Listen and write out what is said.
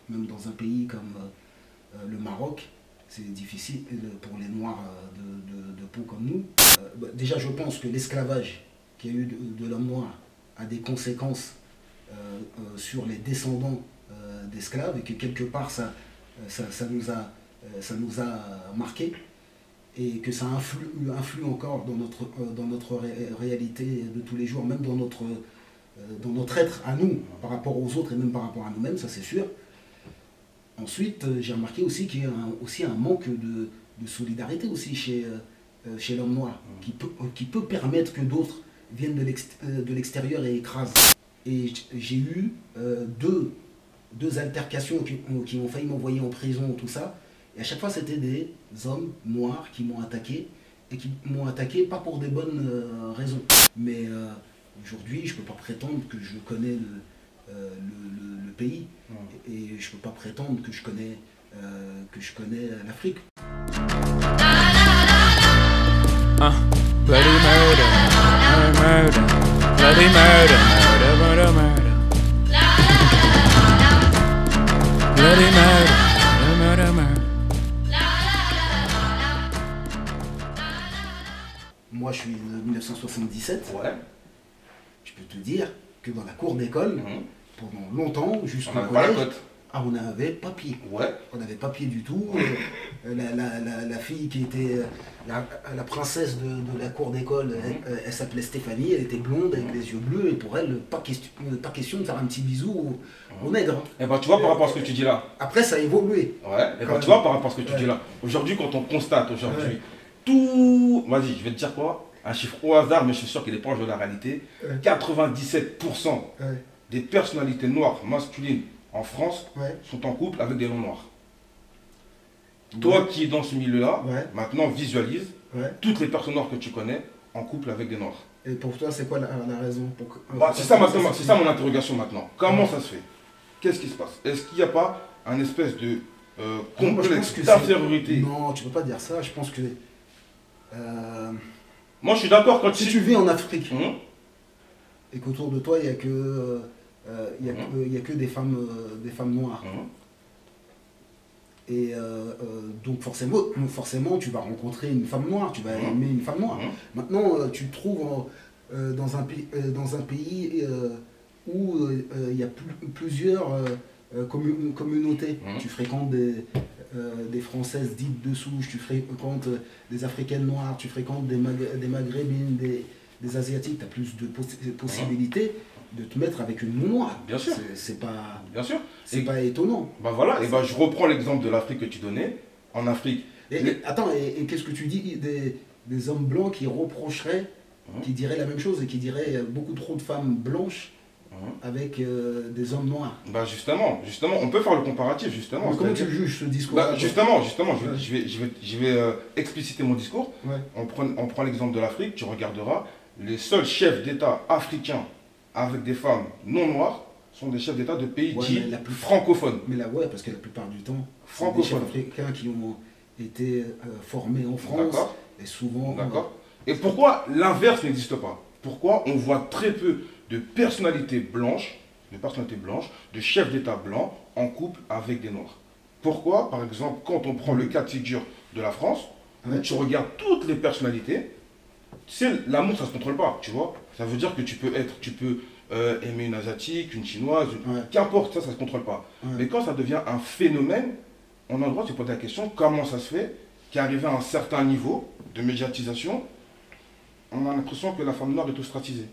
même dans un pays comme le Maroc, c'est difficile pour les Noirs de peau comme nous. Déjà, je pense que l'esclavage qu'il y a eu de l'homme noir a des conséquences sur les descendants d'esclaves et que quelque part ça nous a marqué et que ça influe encore dans notre réalité de tous les jours, même dans notre être à nous, par rapport aux autres et même par rapport à nous-mêmes, ça c'est sûr. Ensuite, j'ai remarqué aussi qu'il y a aussi un manque de solidarité aussi chez l'homme noir, qui peut permettre que d'autres viennent de l'extérieur et écrasent. Et j'ai eu deux altercations qui ont failli m'envoyer en prison, tout ça. Et à chaque fois, c'était des hommes noirs qui m'ont attaqué, et qui m'ont attaqué pas pour des bonnes raisons. Mais aujourd'hui, je ne peux pas prétendre que je connais le pays, et je ne peux pas prétendre que je connais l'Afrique. Bloody murder, murder, bloody murder, murder, murder, bloody murder, murder, murder. Moi, je suis de 1977. Ouais. Je peux te dire que dans la cour d'école, pendant longtemps, jusqu'au On avait collège, on avait papier. Ouais. On n'avait papier du tout. La fille qui était la princesse de la cour d'école, elle s'appelait Stéphanie, elle était blonde avec les yeux bleus, et pour elle, pas question de faire un petit bisou au nègre. Et bah tu vois par rapport à ce que tu dis là. Après, ça a évolué. Ouais. Et bah tu vois par rapport à ce que tu dis là. Aujourd'hui, quand on constate aujourd'hui tout. Vas-y, je vais te dire quoi? Un chiffre au hasard, mais je suis sûr qu'il est proche de la réalité. 97% des personnalités noires masculines en France sont en couple avec des non-noirs. Toi qui es dans ce milieu-là, maintenant visualise toutes les personnes noires que tu connais en couple avec des noirs. Et pour toi, c'est quoi la raison C'est ça mon interrogation maintenant. Comment ça se fait? Qu'est-ce qui se passe? Est-ce qu'il n'y a pas un espèce de complexe d'infériorité? Non, tu peux pas dire ça. Je pense que... Moi, je suis d'accord quand si tu vis en Afrique et qu'autour de toi, il n'y a que... il y a que des femmes noires. Et donc forcément, tu vas rencontrer une femme noire, tu vas aimer une femme noire. Maintenant, tu te trouves dans un pays où il y a plusieurs communautés. Tu fréquentes des Françaises dites de souche, tu fréquentes des Africaines noires, tu fréquentes des Maghrébines, des Asiatiques, tu as plus de possibilités de te mettre avec une noire. Bien sûr. C'est pas... Bien sûr. C'est pas étonnant. Bah voilà, et bah je reprends l'exemple de l'Afrique que tu donnais. En Afrique. Attends, et qu'est-ce que tu dis des hommes blancs qui reprocheraient, qui diraient la même chose et qui diraient beaucoup trop de femmes blanches avec des hommes noirs? Bah justement, on peut faire le comparatif justement. Comment tu juges ce discours? Bah justement, je vais expliciter mon discours. On prend l'exemple de l'Afrique, tu regarderas, les seuls chefs d'État africains avec des femmes non noires sont des chefs d'État de pays dits francophones. Mais là, parce que la plupart du temps, c'est des chefs africains qui ont été formés en France, et souvent... D'accord. Et pourquoi l'inverse n'existe pas? Pourquoi on voit très peu de personnalités blanches, de chefs d'État blancs en couple avec des noirs? Pourquoi, par exemple, quand on prend le cas de figure de la France, tu regardes toutes les personnalités, l'amour ça se contrôle pas, tu vois. Ça veut dire que tu peux aimer une asiatique, une chinoise, qu'importe, ça se contrôle pas. Mais quand ça devient un phénomène, on a le droit de se poser la question comment ça se fait qu'arrivé à un certain niveau de médiatisation, on a l'impression que la femme noire est ostracisée.